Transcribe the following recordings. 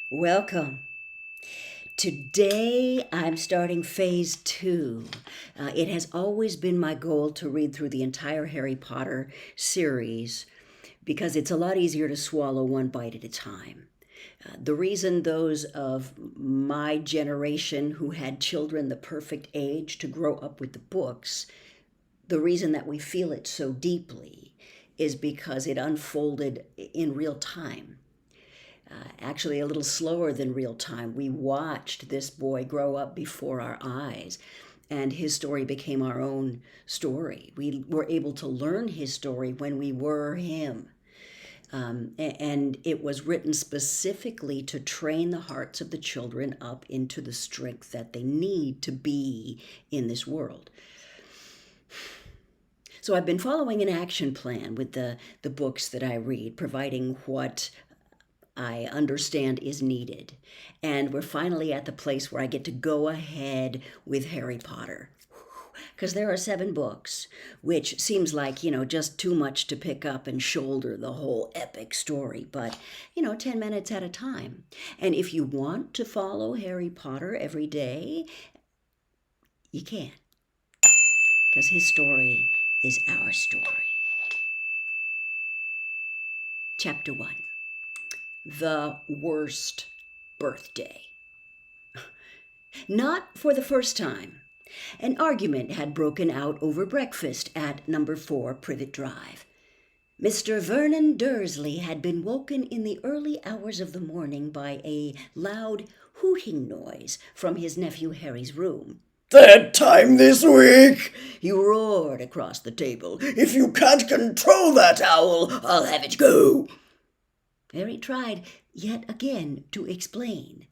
Welcome. Today I'm starting phase two. It has always been my goal to read through the entire Harry Potter series because it's a lot easier to swallow one bite at a time. The reason those of my generation who had children the perfect age to grow up with the books, the reason that we feel it so deeply is because it unfolded in real time. Actually, a little slower than real time. We watched this boy grow up before our eyes, and his story became our own story. We were able to learn his story when we were him. And it was written specifically to train the hearts of the children up into the strength that they need to be in this world. So I've been following an action plan with the books that I read, providing what I understand is needed. And we're finally at the place where I get to go ahead with Harry Potter. Because there are 7 books, which seems like, just too much to pick up and shoulder the whole epic story, but, 10 minutes at a time. And if you want to follow Harry Potter every day, you can. Because his story is our story. Chapter 1. The worst birthday. Not for the first time. An argument had broken out over breakfast at number 4 Privet Drive. Mr. Vernon Dursley had been woken in the early hours of the morning by a loud hooting noise from his nephew Harry's room. "Third time this week!" He roared across the table. "If you can't control that owl, I'll have it go." Harry tried yet again to explain.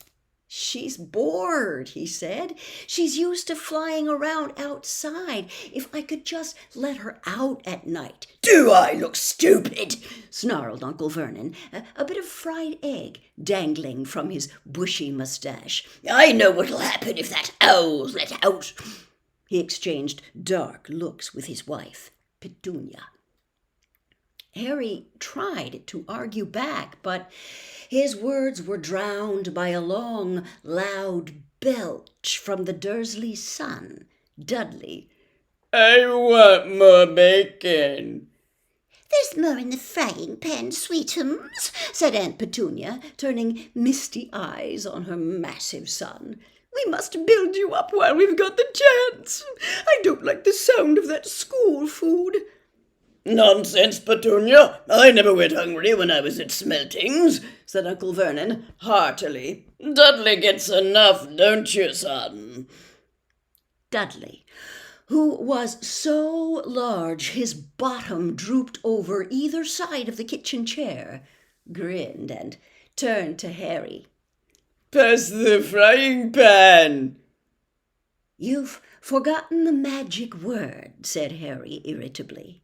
"She's bored," he said. "She's used to flying around outside. If I could just let her out at night." "Do I look stupid?" snarled Uncle Vernon, a bit of fried egg dangling from his bushy mustache. "I know what'll happen if that owl's let out." He exchanged dark looks with his wife, Petunia. Harry tried to argue back, but his words were drowned by a long, loud belch from the Dursley son, Dudley. "I want more bacon." "There's more in the frying pan, sweetums," said Aunt Petunia, turning misty eyes on her massive son. "We must build you up while we've got the chance. I don't like the sound of that school food." "Nonsense, Petunia. I never went hungry when I was at Smeltings," said Uncle Vernon heartily. "Dudley gets enough, don't you, son?" Dudley, who was so large his bottom drooped over either side of the kitchen chair, grinned and turned to Harry. "Pass the frying pan." "You've forgotten the magic word," said Harry irritably.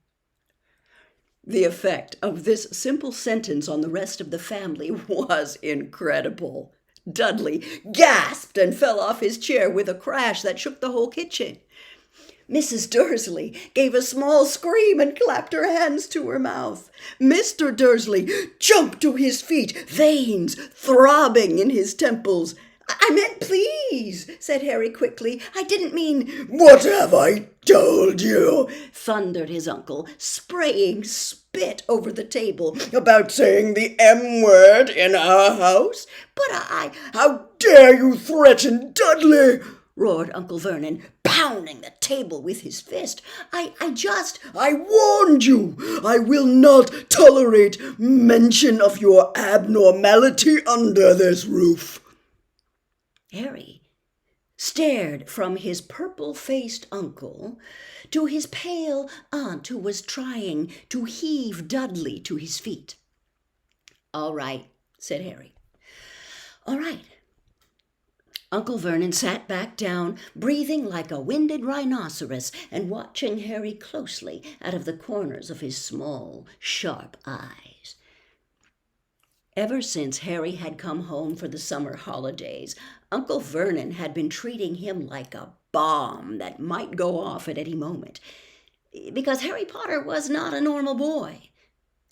The effect of this simple sentence on the rest of the family was incredible. Dudley gasped and fell off his chair with a crash that shook the whole kitchen. Mrs. Dursley gave a small scream and clapped her hands to her mouth. Mr. Dursley jumped to his feet, veins throbbing in his temples. "I meant please," said Harry quickly. "I didn't mean—" "What have I told you?" thundered his uncle, spraying spit over the table. "About saying the M word in our house?" "But I—" "How dare you threaten Dudley?" roared Uncle Vernon, pounding the table with his fist. I warned you. I will not tolerate mention of your abnormality under this roof." Harry stared from his purple-faced uncle to his pale aunt who was trying to heave Dudley to his feet. "All right," said Harry. "All right." Uncle Vernon sat back down, breathing like a winded rhinoceros and watching Harry closely out of the corners of his small, sharp eyes. Ever since Harry had come home for the summer holidays, Uncle Vernon had been treating him like a bomb that might go off at any moment, because Harry Potter was not a normal boy.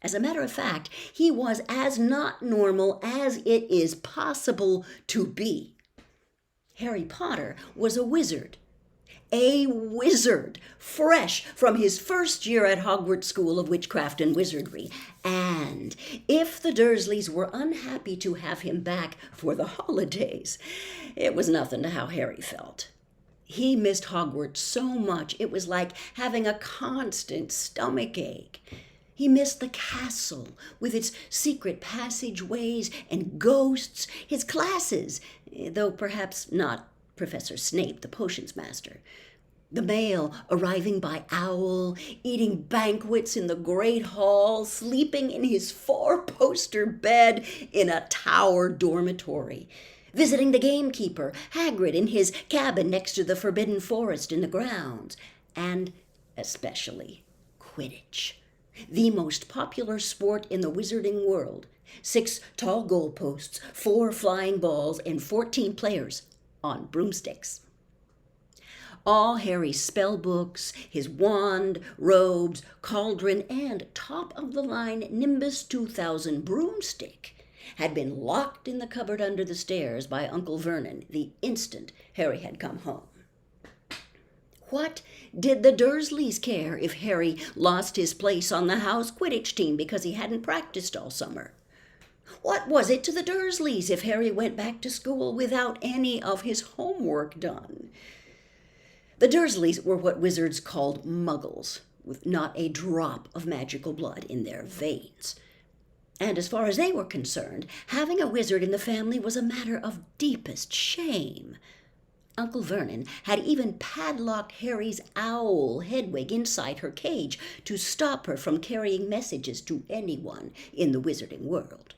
As a matter of fact, he was as not normal as it is possible to be. Harry Potter was a wizard, fresh from his first year at Hogwarts School of Witchcraft and Wizardry. And if the Dursleys were unhappy to have him back for the holidays, it was nothing to how Harry felt. He missed Hogwarts so much, it was like having a constant stomach ache. He missed the castle with its secret passageways and ghosts, his classes, though perhaps not Professor Snape, the potions master. The mail arriving by owl, eating banquets in the great hall, sleeping in his four-poster bed in a tower dormitory, visiting the gamekeeper, Hagrid, in his cabin next to the Forbidden Forest in the grounds, and especially Quidditch, the most popular sport in the wizarding world. 6 tall goalposts, 4 flying balls, and 14 players on broomsticks. All Harry's spell books, his wand, robes, cauldron, and top-of-the-line Nimbus 2000 broomstick had been locked in the cupboard under the stairs by Uncle Vernon the instant Harry had come home. What did the Dursleys care if Harry lost his place on the house Quidditch team because he hadn't practiced all summer? What was it to the Dursleys if Harry went back to school without any of his homework done? The Dursleys were what wizards called muggles, with not a drop of magical blood in their veins. And as far as they were concerned, having a wizard in the family was a matter of deepest shame. Uncle Vernon had even padlocked Harry's owl Hedwig inside her cage to stop her from carrying messages to anyone in the wizarding world.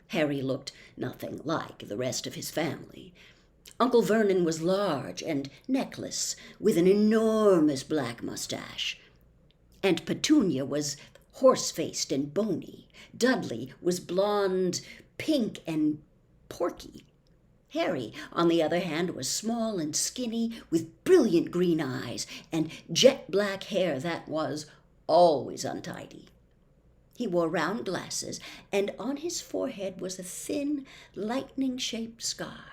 Harry looked nothing like the rest of his family. Uncle Vernon was large and necklace, with an enormous black mustache. Aunt Petunia was horse-faced and bony. Dudley was blonde, pink, and porky. Harry, on the other hand, was small and skinny, with brilliant green eyes and jet-black hair that was always untidy. He wore round glasses, and on his forehead was a thin, lightning-shaped scar.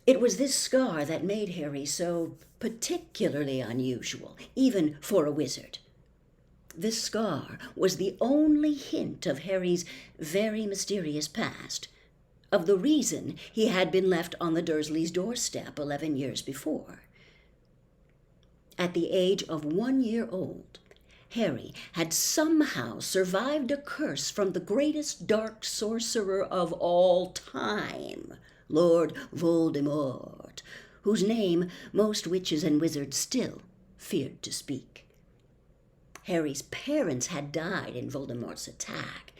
It was this scar that made Harry so particularly unusual, even for a wizard. This scar was the only hint of Harry's very mysterious past, of the reason he had been left on the Dursleys' doorstep 11 years before. At the age of 1 year old, Harry had somehow survived a curse from the greatest dark sorcerer of all time, Lord Voldemort, whose name most witches and wizards still feared to speak. Harry's parents had died in Voldemort's attack,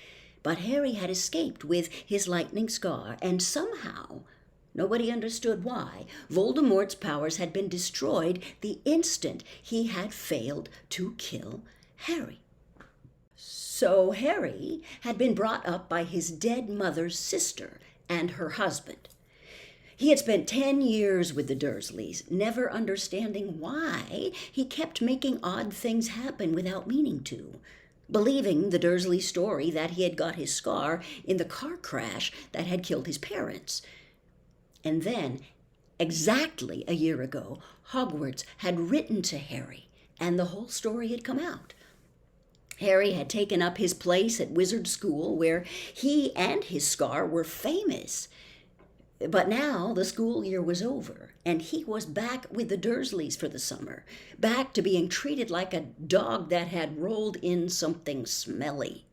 but Harry had escaped with his lightning scar, and somehow, nobody understood why, Voldemort's powers had been destroyed the instant he had failed to kill Harry. So Harry had been brought up by his dead mother's sister and her husband. He had spent 10 years with the Dursleys, never understanding why he kept making odd things happen without meaning to, believing the Dursley story that he had got his scar in the car crash that had killed his parents. And then, exactly a year ago, Hogwarts had written to Harry, and the whole story had come out. Harry had taken up his place at Wizard School, where he and his scar were famous. But now the school year was over, and he was back with the Dursleys for the summer, back to being treated like a dog that had rolled in something smelly.